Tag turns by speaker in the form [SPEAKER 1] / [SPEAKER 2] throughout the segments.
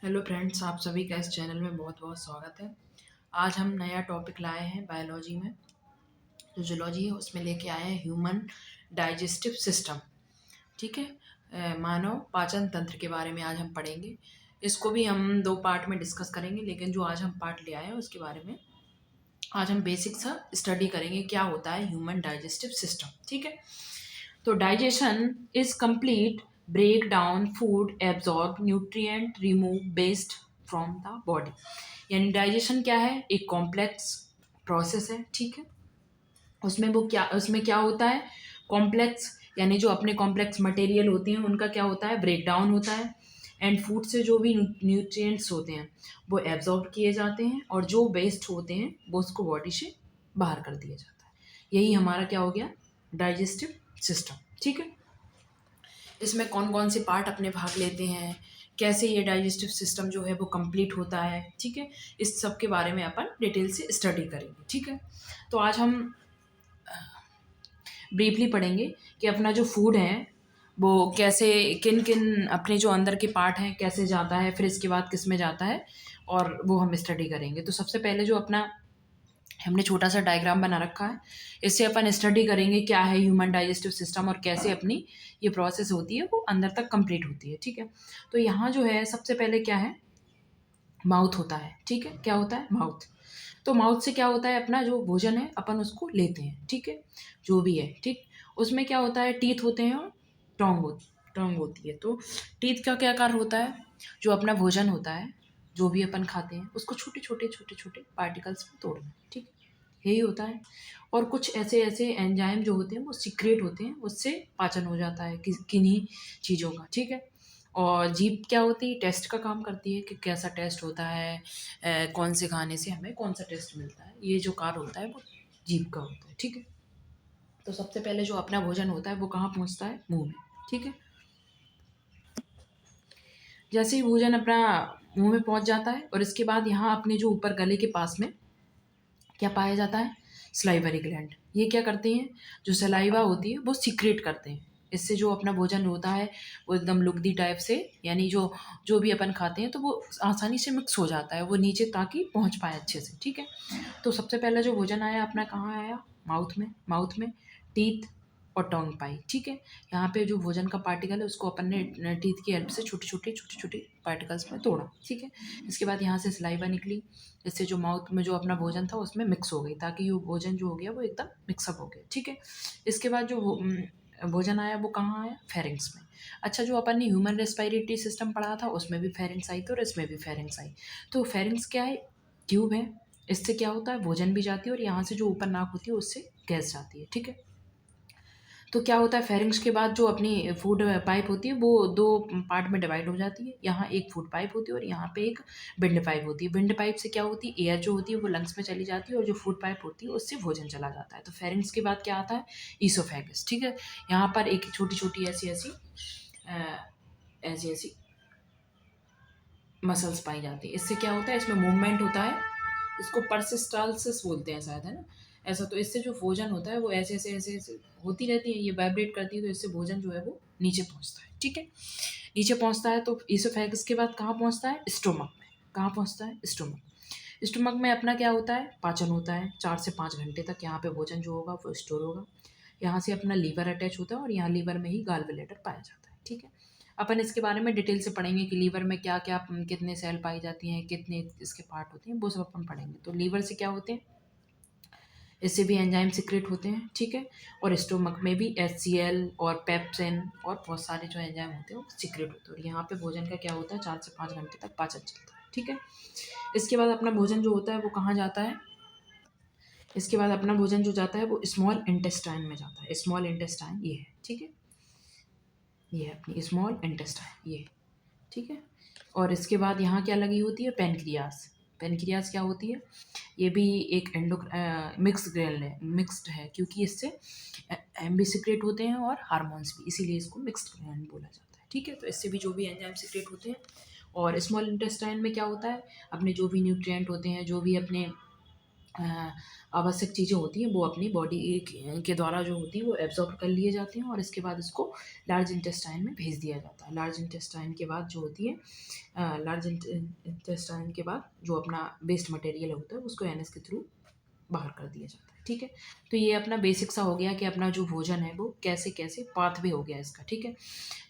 [SPEAKER 1] Hello friends, आप सभी का इस चैनल में बहुत बहुत स्वागत है। आज हम नया टॉपिक लाए हैं बायोलॉजी में। जो जूलॉजी है उसमें लेके आए हैं ह्यूमन डाइजेस्टिव सिस्टम। ठीक है। मानव पाचन तंत्र के बारे में आज हम पढ़ेंगे। इसको भी हम दो पार्ट में डिस्कस करेंगे, लेकिन जो आज हम पार्ट ले आए हैं उसके बारे में आज हम बेसिक सा स्टडी करेंगे, क्या होता है ह्यूमन डाइजेस्टिव सिस्टम। ठीक है। तो digestion is complete break down food absorb nutrient remove waste from the body. यानी डाइजेशन क्या है, एक कॉम्प्लेक्स प्रोसेस है। ठीक है। उसमें क्या होता है, कॉम्प्लेक्स यानी जो अपने कॉम्प्लेक्स मटेरियल होते हैं उनका क्या होता है, ब्रेक डाउन होता है। एंड फूड से जो भी न्यूट्रिएंट्स होते हैं वो एब्जॉर्ब किए जाते हैं, और जो वेस्ट होते हैं वो उसको बॉडी से बाहर कर दिया जाता है। यही हमारा क्या हो गया, डाइजेस्टिव सिस्टम। ठीक है। इसमें कौन कौन से पार्ट अपने भाग लेते हैं, कैसे ये डाइजेस्टिव सिस्टम जो है वो कंप्लीट होता है। ठीक है। इस सब के बारे में अपन डिटेल से स्टडी करेंगे। ठीक है। तो आज हम ब्रीफली पढ़ेंगे कि अपना जो फूड है वो कैसे, किन किन अपने जो अंदर के पार्ट हैं कैसे जाता है, फिर इसके बाद किस में जाता है, और वो हम स्टडी करेंगे। तो सबसे पहले जो अपना हमने छोटा सा डायग्राम बना रखा है, इससे अपन स्टडी करेंगे क्या है ह्यूमन डाइजेस्टिव सिस्टम और कैसे अपनी ये प्रोसेस होती है वो अंदर तक कंप्लीट होती है। ठीक है। तो यहाँ जो है सबसे पहले क्या है, माउथ होता है। ठीक है। क्या होता है, माउथ। तो माउथ से क्या होता है, अपना जो भोजन है अपन उसको लेते हैं। ठीक है। जो भी है, ठीक। उसमें क्या होता है, टीथ होते हैं और टोंग होती है। तो टीथ का क्या कार्य होता है, जो अपना भोजन होता है जो भी अपन खाते हैं उसको छोटे छोटे पार्टिकल्स में तोड़ना। ठीक है। यही होता है। और कुछ ऐसे ऐसे एंजाइम जो होते हैं वो सीक्रेट होते हैं, उससे पाचन हो जाता है किन्हीं चीज़ों का। ठीक है। और जीभ क्या होती है, टेस्ट का काम करती है कि कैसा टेस्ट होता है, कौन से खाने से हमें कौन सा टेस्ट मिलता है। ये जो कार्य होता है वो जीभ का होता है। ठीक है। तो सबसे पहले जो अपना भोजन होता है वो कहाँ पहुँचता है, मुंह में। ठीक है। जैसे ही भोजन अपना मुंह में पहुँच जाता है, और इसके बाद यहाँ अपने जो ऊपर गले के पास में क्या पाया जाता है, सलाइवरी ग्लैंड। ये क्या करते हैं, जो सलाइवा होती है वो सीक्रेट करते हैं। इससे जो अपना भोजन होता है वो एकदम लुगदी टाइप से, यानी जो जो भी अपन खाते हैं तो वो आसानी से मिक्स हो जाता है वो नीचे, ताकि पहुंच पाए अच्छे से। ठीक है। तो सबसे पहला जो भोजन आया अपना कहाँ आया, माउथ में टीथ और टोंग पाई। ठीक है। यहाँ पे जो भोजन का पार्टिकल है उसको अपन ने टीथ की हेल्प से छोटे छोटे पार्टिकल्स में तोड़ा। ठीक है। इसके बाद यहाँ से सलाइवा निकली, इससे जो माउथ में जो अपना भोजन था उसमें मिक्स हो गई, ताकि ये भोजन जो हो गया वो एकदम मिक्सअप हो गया। ठीक है। इसके बाद जो भोजन आया वो कहाँ आया, फेरिंग्स में। अच्छा, जो अपन ने ह्यूमन रेस्पिरेटरी सिस्टम पढ़ा था उसमें भी फेरिंग्स आई थी और इसमें भी फेरिंग्स आई। तो फेरिंग्स क्या है, ट्यूब है। इससे क्या होता है, भोजन भी जाती है और यहाँ से जो ऊपर नाक होती है उससे गैस जाती है। ठीक है। तो क्या होता है, फेरिंग्स के बाद जो अपनी फूड पाइप होती है वो दो पार्ट में डिवाइड हो जाती है। यहाँ एक फूड पाइप होती है और यहाँ पे एक विंड पाइप होती है। विंड पाइप से क्या होती है, एयर जो होती है वो लंग्स में चली जाती है, और जो फूड पाइप होती है उससे भोजन चला जाता है। तो फेरिंग्स के बाद क्या आता है, ईसोफेगस। ठीक है। यहाँ पर एक छोटी छोटी ऐसी ऐसी मसल्स पाई जाती है। इससे क्या होता है, इसमें मूवमेंट होता है। इसको परसिस्टाल्सिस बोलते हैं शायद, है ना, ऐसा। तो इससे जो भोजन होता है वो ऐसे होती रहती है, ये वाइब्रेट करती है, तो इससे भोजन जो है वो नीचे पहुंचता है। ठीक है। नीचे पहुंचता है तो ईसोफेगस के बाद कहाँ पहुंचता है, स्टोमक में। कहाँ पहुंचता है, स्टोमक। स्टोमक में अपना क्या होता है, पाचन होता है। 4 से 5 घंटे तक यहाँ पे भोजन जो होगा वो स्टोर होगा। यहाँ से अपना लीवर अटैच होता है और यहाँ लीवर में ही गाल ब्लैडर पाया जाता है। ठीक है। अपन इसके बारे में डिटेल से पढ़ेंगे कि लीवर में क्या क्या कितने सेल पाई जाती हैं, कितने इसके पार्ट होते हैं, वो सब अपन पढ़ेंगे। तो लीवर से क्या होते हैं, इससे भी एंजाइम सिक्रेट होते हैं। ठीक है। और स्टोमक में भी HCl और पेप्सिन और बहुत सारे जो एंजाइम होते हैं वो सिक्रेट होते हैं। और यहाँ पे भोजन का क्या होता है, 4 से 5 घंटे तक पाचन चलता है। ठीक है। इसके बाद अपना भोजन जो होता है वो कहाँ जाता है, इसके बाद अपना भोजन जो जाता है वो स्मॉल इंटेस्टाइन में जाता है। स्मॉल इंटेस्टाइन ये है। ठीक है। ये है अपनी स्मॉल इंटेस्टाइन ये। ठीक है। और इसके बाद यहाँ क्या लगी होती है, पेनक्रियास। पेनक्रियास क्या होती है, ये भी एक मिक्स ग्रेल है, मिक्स्ड है, क्योंकि इससे भी सिक्रेट होते हैं और हार्मोन्स भी, इसीलिए इसको मिक्स्ड ग्लैंड बोला जाता है। ठीक है। तो इससे भी जो भी एंजाइम सिक्रेट होते हैं। और स्मॉल इंटेस्टाइन में क्या होता है, अपने जो भी न्यूट्रिएंट होते हैं, जो भी अपने अ, आवश्यक चीज़ें होती हैं वो अपनी बॉडी के द्वारा जो होती हैं वो एब्ज़ॉर्ब कर लिए जाते हैं और इसके बाद इसको लार्ज इंटेस्टाइन में भेज दिया जाता है। लार्ज इंटेस्टाइन के बाद जो होती है लार्ज इंटेस्टाइन के बाद जो अपना वेस्ट मटेरियल होता है उसको एनएस के थ्रू बाहर कर दिया जाता है, ठीक है। तो ये अपना बेसिक सा हो गया कि अपना जो भोजन है वो कैसे-कैसे पाथवे हो गया इसका, ठीक है।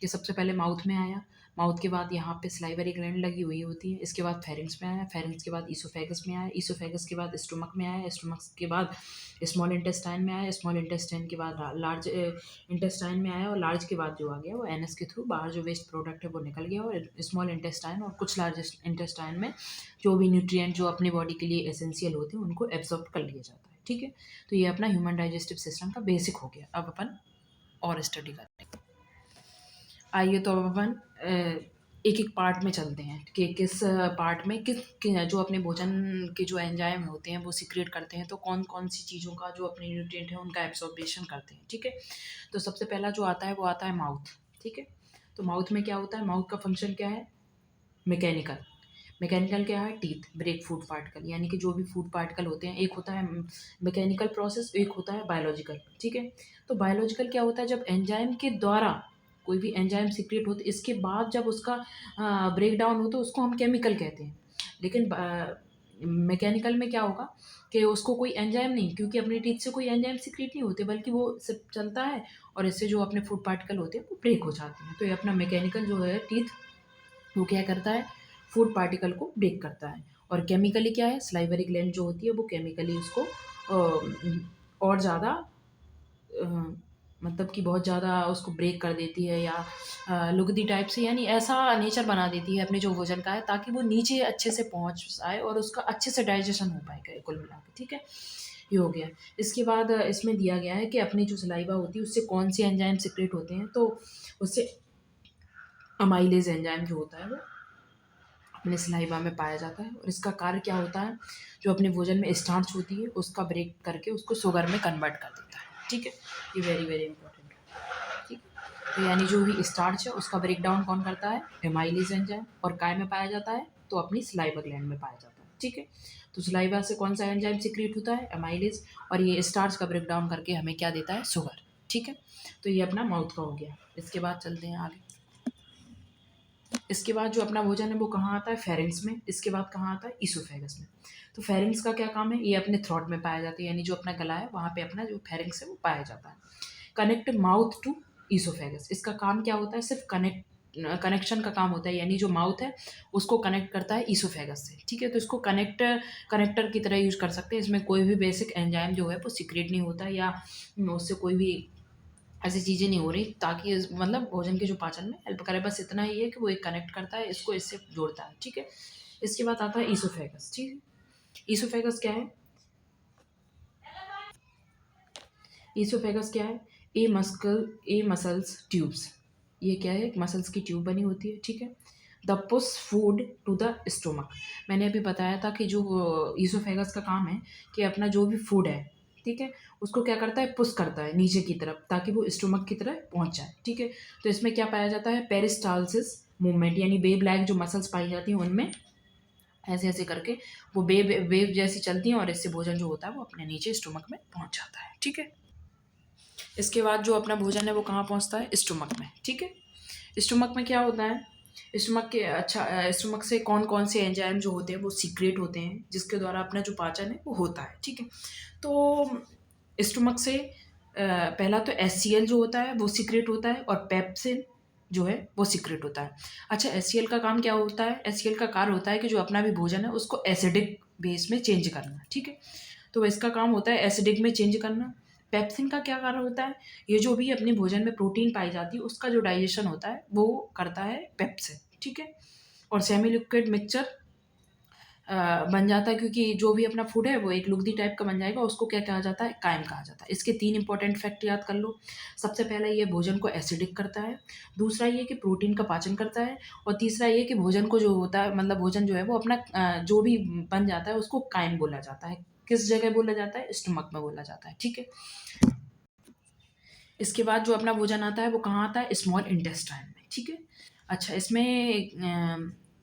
[SPEAKER 1] ये सबसे पहले माउथ में आया, माउथ के बाद यहाँ पे सलाइवरी ग्लैंड लगी हुई होती है, इसके बाद फेरिंग्स में आया, फेरिंग्स के बाद ईसोफेगस में आया, ईसोफेगस के बाद स्टमक में आया, स्टमक के बाद स्मॉल इंटेस्टाइन में आया, स्मॉल इंटेस्टाइन के बाद लार्ज इंटेस्टाइन में आया और लार्ज के बाद जो आ गया वो एनएस के थ्रू बाहर जो वेस्ट प्रोडक्ट है वो निकल गया और स्मॉल इंटेस्टाइन और कुछ लार्ज इंटेस्टाइन में जो भी न्यूट्रिएंट जो अपनी बॉडी के लिए एसेंशियल होते हैं उनको एब्जॉर्ब कर लिया जाता है, ठीक है। तो ये अपना ह्यूमन डाइजेस्टिव सिस्टम का बेसिक हो गया। अब अपन और स्टडी करते हैं। आइए तो अब अपन एक एक पार्ट में चलते हैं कि किस पार्ट में जो अपने भोजन के जो एंजाइम होते हैं वो सिक्रिएट करते हैं, तो कौन कौन सी चीज़ों का जो अपने न्यूट्रिएंट है उनका एब्जॉर्बेशन करते हैं, ठीक है। तो सबसे पहला जो आता है वो आता है माउथ, ठीक है। तो माउथ में क्या होता है, माउथ का फंक्शन क्या है, मैकेनिकल। मैकेनिकल क्या है, टीथ ब्रेक फूड पार्टिकल, यानी कि जो भी फूड पार्टिकल होते हैं, एक होता है मैकेनिकल प्रोसेस, एक होता है बायोलॉजिकल, ठीक है। तो बायोलॉजिकल क्या होता है, जब एंजाइम के द्वारा कोई भी एंजाइम सीक्रेट होता है इसके बाद जब उसका ब्रेक डाउन होता है उसको हम केमिकल कहते हैं। लेकिन मैकेनिकल में क्या होगा कि उसको कोई एंजाइम नहीं, क्योंकि अपनी टीथ से कोई एंजाइम सीक्रेट नहीं होते बल्कि वो सिर्फ चलता है और इससे जो अपने फूड पार्टिकल होते हैं वो ब्रेक हो जाते हैं। तो ये अपना मैकेनिकल जो है टीथ वो क्या करता है, फूड पार्टिकल को ब्रेक करता है। और केमिकली क्या है, सलाइवरी ग्लैंड जो होती है वो केमिकली उसको और ज़्यादा मतलब कि बहुत ज़्यादा उसको ब्रेक कर देती है या लुगदी टाइप से, यानी ऐसा नेचर बना देती है अपने जो भोजन का है ताकि वो नीचे अच्छे से पहुँच आए और उसका अच्छे से डाइजेशन हो पाएगा कुल मिला के, ठीक है। ये हो गया। इसके बाद इसमें दिया गया है कि अपनी जो सलाइवा होती है उससे कौन से एंजाइम सिक्रेट होते हैं, तो उससे अमाइलेज एंजाइम जो होता है वो अपने सलाइवा में पाया जाता है और इसका कार्य क्या होता है, जो अपने भोजन में स्टार्च होती है उसका ब्रेक करके उसको शुगर में कन्वर्ट कर देता है, ठीक है। ये वेरी वेरी इंपॉर्टेंट है, ठीक है। तो यानी जो भी स्टार्च है उसका ब्रेक डाउन कौन करता है, एमाइलेज एंजाइम, और काय में पाया जाता है, तो अपनी सलाइवा ग्लैंड में पाया जाता है, ठीक है। तो सलाइवा से कौन सा एंजाइम सिक्रीट होता है, एमाइलेज, और ये स्टार्च का ब्रेक डाउन करके हमें क्या देता है, शुगर, ठीक है। तो ये अपना माउथ का हो गया। इसके बाद चलते हैं आगे। इसके बाद जो अपना भोजन है वो कहाँ आता है, फेरिंग्स में। इसके बाद कहाँ आता है, ईसोफेगस में। तो फेरिंग्स का क्या काम है, ये अपने थ्रोट में पाया जाता है, यानी जो अपना गला है वहाँ पे अपना जो फेरिंग्स है वो पाया जाता है। कनेक्ट माउथ टू ईसोफेगस, इसका काम क्या होता है, सिर्फ कनेक्शन का काम होता है, यानी जो माउथ है उसको कनेक्ट करता है ईसोफेगस से, ठीक है। तो इसको कनेक्टर की तरह यूज कर सकते हैं। इसमें कोई भी बेसिक एंजाइम जो है वो सीक्रेट नहीं होता या उससे कोई भी ऐसी चीज़ें नहीं हो रही ताकि मतलब भोजन के जो पाचन में हेल्प करे, बस इतना ही है कि वो एक कनेक्ट करता है, इसको इससे जोड़ता है, ठीक है। इसके बाद आता है ईसोफेगस, ठीक है। ईसोफेगस क्या है, ईसोफेगस क्या है, ए मसल्स ट्यूब्स, ये क्या है, एक मसल्स की ट्यूब बनी होती है, ठीक है। The push food to the stomach, मैंने अभी बताया था कि जो ईसोफेगस का काम है कि अपना जो भी फूड है, ठीक है, उसको क्या करता है, पुश करता है नीचे की तरफ ताकि वो स्टोमक की तरफ पहुंच जाए, ठीक है। तो इसमें क्या पाया जाता है, पेरिस्टालसिस मूवमेंट, यानी वेव लाइक जो मसल्स पाई जाती हैं उनमें ऐसे ऐसे करके वो वेव जैसी चलती हैं और इससे भोजन जो होता है वो अपने नीचे स्टोमक में पहुंच जाता है, ठीक है। इसके बाद जो अपना भोजन है वो कहाँ पहुँचता है, स्टोमक में, ठीक है। स्टोमक में क्या होता है, स्टोमक से कौन कौन से एंजाइम जो होते हैं वो सीक्रेट होते हैं जिसके द्वारा अपना जो पाचन है वो होता है, ठीक है। तो स्टोमक से पहला तो एचसीएल जो होता है वो सीक्रेट होता है और पेप्सिन जो है वो सीक्रेट होता है। अच्छा, एचसीएल का काम क्या होता है, एचसीएल का कार्य होता है कि जो अपना भी भोजन है उसको एसिडिक बेस में चेंज करना, ठीक है। तो इसका काम होता है एसिडिक में चेंज करना। पेप्सिन का क्या कार्य होता है, ये जो भी अपने भोजन में प्रोटीन पाई जाती है उसका जो डाइजेशन होता है वो करता है पेप्सिन, ठीक है। और सेमी लिक्विड मिक्सचर बन जाता है, क्योंकि जो भी अपना फूड है वो एक लुगदी टाइप का बन जाएगा, उसको क्या कहा जाता है, कायम कहा जाता है। इसके 3 इंपॉर्टेंट फैक्ट याद कर लो। सबसे पहला ये भोजन को एसिडिक करता है, दूसरा ये कि प्रोटीन का पाचन करता है, और तीसरा ये कि भोजन को जो होता है मतलब भोजन जो है वो अपना जो भी बन जाता है उसको कायम बोला जाता है। किस जगह बोला जाता है, स्टमक में बोला जाता है, ठीक है। इसके बाद जो अपना भोजन आता है वो कहाँ आता है, स्मॉल इंटेस्टाइन में, ठीक है। अच्छा, इसमें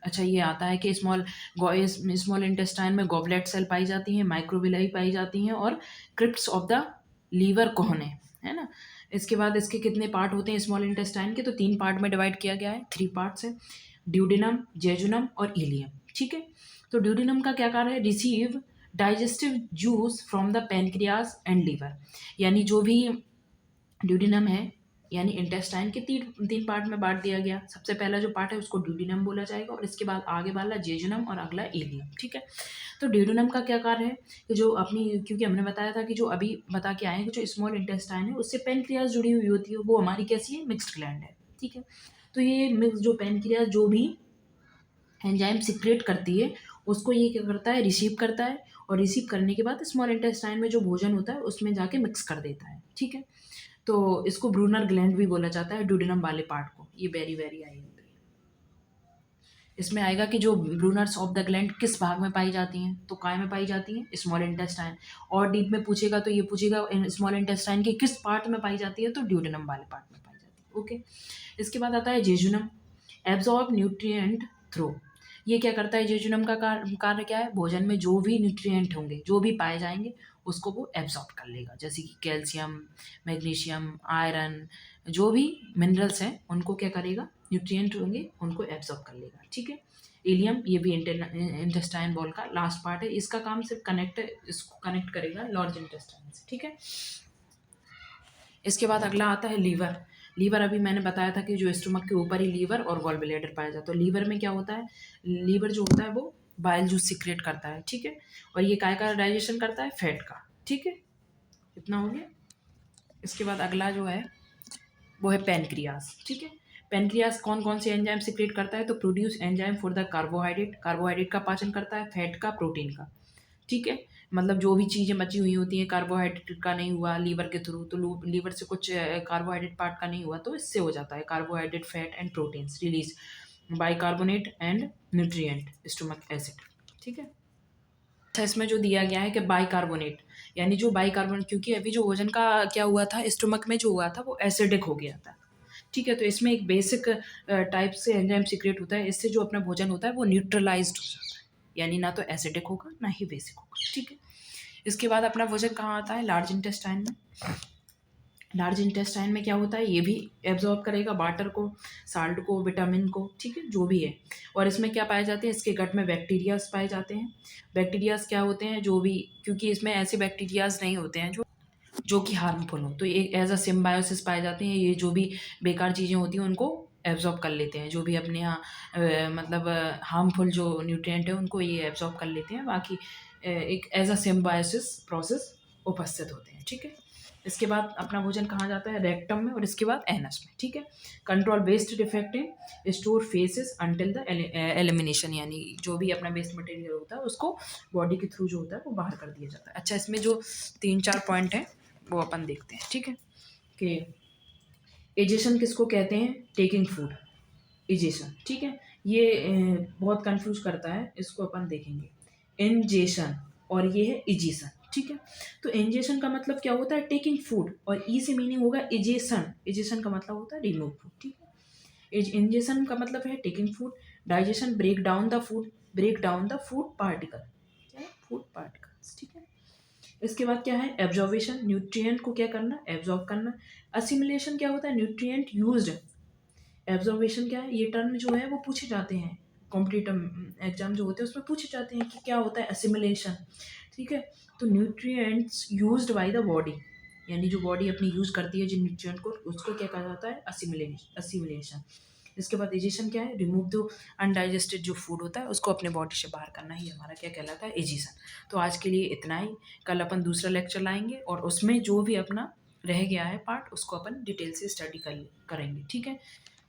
[SPEAKER 1] अच्छा, ये आता है कि स्मॉल इंटेस्टाइन में गॉबलेट सेल पाई जाती हैं, माइक्रोविलाई पाई जाती हैं और क्रिप्ट्स ऑफ द लीवर कोहने, है ना? इसके बाद इसके कितने पार्ट होते हैं स्मॉल इंटेस्टाइन के? तो 3 पार्ट में डिवाइड किया गया है, 3 पार्ट्स हैं, ड्यूडेनम, जेजुनम और इलियम, ठीक है? तो ड्यूडेनम का क्या कार्य है? Receive digestive juice from the pancreas and liver, यानी जो भी ड्यूडेनम है, यानी इंटेस्टाइन के 3 पार्ट में बांट दिया गया। सबसे पहला जो पार्ट है उसको ड्यूडेनम बोला जाएगा और इसके बाद आगे वाला जेजुनम और अगला इलियम, ठीक है? तो ड्यूडेनम का क्या कार्य है कि जो अपनी, क्योंकि हमने बताया था कि जो अभी बता के आए हैं कि जो स्मॉल इंटेस्टाइन है उससे पैनक्रियाज जुड़ी हुई होती है, वो हमारी कैसी है? मिक्स्ड ग्लैंड है, ठीक है? तो ये मिक्स जो पैनक्रियाज जो भी एंजाइम सिक्रेट करती है उसको ये क्या करता है? रिसीव करता है और रिसीव करने के बाद स्मॉल इंटेस्टाइन में जो भोजन होता है उसमें जाके मिक्स कर देता है, ठीक है? तो इसको ब्रूनर ग्लैंड भी बोला जाता है ड्यूडेनम वाले पार्ट को। ये वेरी वेरी आई होती है। इसमें आएगा कि जो ब्रूनर्स ऑफ द ग्लैंड किस भाग में पाई जाती हैं? तो काय में पाई जाती हैं? Small intestine. और डीप में पूछेगा तो ये पूछेगा स्मॉल इंटेस्टाइन के किस पार्ट में पाई जाती है? तो ड्यूडेनम वाले पार्ट में पाई जाती है, ओके? इसके बाद आता है जेजुनम, एब्जॉर्ब न्यूट्रिएंट थ्रू। ये क्या करता है? जेजुनम का कार्य क्या है? भोजन में जो भी न्यूट्रिएंट होंगे, जो भी पाए जाएंगे उसको वो एब्जॉर्ब कर लेगा, जैसे कि कैल्शियम, मैग्नीशियम, आयरन, जो भी मिनरल्स हैं उनको क्या करेगा? न्यूट्रिएंट होंगे उनको एब्जॉर्ब कर लेगा, ठीक है? इलियम, ये भी इंटेस्टाइन वॉल का लास्ट पार्ट है, इसका काम सिर्फ इसको कनेक्ट करेगा लार्ज इंटेस्टाइन से, ठीक है? इसके बाद अगला आता है लीवर। लीवर अभी मैंने बताया था कि जो स्टमक के ऊपर ही लीवर और गॉल ब्लैडर पाया जाता है। तो लीवर में क्या होता है? लीवर जो होता है वो बाइल जूस सीक्रेट करता है, ठीक है? और ये काय का डाइजेशन करता है? फैट का, ठीक है? इतना हो गया। इसके बाद अगला जो है वो है पैनक्रियास, ठीक है? पैनक्रियास कौन कौन से एंजाइम सिक्रेट करता है? तो produce enzyme for the carbohydrate, carbohydrate का पाचन करता है, फैट का, प्रोटीन का, ठीक है? मतलब जो भी चीज़ें बची हुई होती हैं, कार्बोहाइड्रेट का नहीं हुआ लीवर के थ्रू, तो लीवर से कुछ कार्बोहाइड्रेट पार्ट का नहीं हुआ तो इससे हो जाता है carbohydrate, fat and proteins release bicarbonate and nutrient stomach acid, ठीक है? अच्छा, इसमें जो दिया गया है कि बाइकार्बोनेट, यानी जो बाइकार्बोनेट, क्योंकि अभी जो भोजन का क्या हुआ था, स्टोमक में जो हुआ था वो एसिडिक हो गया था, ठीक है? तो इसमें एक बेसिक टाइप से एंजाइम सीक्रेट होता है, इससे जो अपना भोजन होता है वो न्यूट्रलाइज्ड हो जाता है, यानी ना तो एसिडिक होगा ना ही बेसिक होगा, ठीक है? इसके बाद अपना भोजन कहाँ आता है? लार्ज इंटेस्टाइन में। लार्ज इंटेस्टाइन में क्या होता है? ये भी एब्जॉर्ब करेगा वाटर को, साल्ट को, विटामिन को, ठीक है, जो भी है। और इसमें क्या पाए जाते हैं? इसके गट में बैक्टीरियाज पाए जाते हैं। बैक्टीरियाज क्या होते हैं? जो भी, क्योंकि इसमें ऐसे बैक्टीरियाज नहीं होते हैं जो कि हार्मफुल हो, तो ये एज अ सिम्बायोसिस पाए जाते हैं। ये जो भी बेकार चीज़ें होती हैं उनको एब्जॉर्ब कर लेते हैं, जो भी अपने यहाँ मतलब हार्मफुल जो न्यूट्रिएंट है उनको ये एब्जॉर्ब कर लेते हैं, बाकी एक एज अ सिम्बायोसिस प्रोसेस उपस्थित होते हैं, ठीक है? इसके बाद अपना भोजन कहाँ जाता है? रेक्टम में और इसके बाद एनस में, ठीक है? Control waste defective store faeces until the elimination, यानी जो भी अपना वेस्ट मटेरियल होता है उसको बॉडी के थ्रू जो होता है वो बाहर कर दिया जाता है। अच्छा, इसमें जो 3-4 पॉइंट हैं वो अपन देखते हैं, ठीक है? कि एजेशन किसको कहते हैं? टेकिंग फूड, इजेशन, ठीक है? ये बहुत कंफ्यूज करता है, इसको अपन देखेंगे। इंजेशन और ये है इजेशन, ठीक है? तो इंजेशन का मतलब क्या होता है? टेकिंग फूड, और ई से मीनिंग होगा इजेशन। इजेशन का मतलब होता है रिमूव फूड, ठीक है? इंजेशन का मतलब है taking food. Digestion, break down the food, break down the food particle, क्या है? फूड पार्टिकल्स, ठीक है? इसके बाद क्या है? एब्जॉर्वेशन, न्यूट्रिएंट को क्या करना? एब्जॉर्ब करना। असिमिलेशन क्या होता है? Nutrient used. एब्जॉर्वेशन क्या है? ये टर्म जो है वो पूछे जाते हैं, कॉम्पिटिटिव एग्जाम जो होते हैं उसमें पूछे जाते हैं कि क्या होता है असिमिलेशन, ठीक है? तो nutrients used by the body, यानी जो बॉडी अपनी यूज करती है जिन न्यूट्रिएंट को, उसको क्या कहा जाता है? असिमिलेशन। इसके बाद एजिशन क्या है? रिमूव द अनडाइजेस्टेड जो फूड होता है उसको अपने बॉडी से बाहर करना ही हमारा क्या कहलाता है? एजिशन। तो आज के लिए इतना ही। कल अपन दूसरा लेक्चर लाएंगे और उसमें जो भी अपना रह गया है पार्ट उसको अपन डिटेल से स्टडी करेंगे, ठीक है?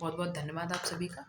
[SPEAKER 1] बहुत बहुत धन्यवाद आप सभी का।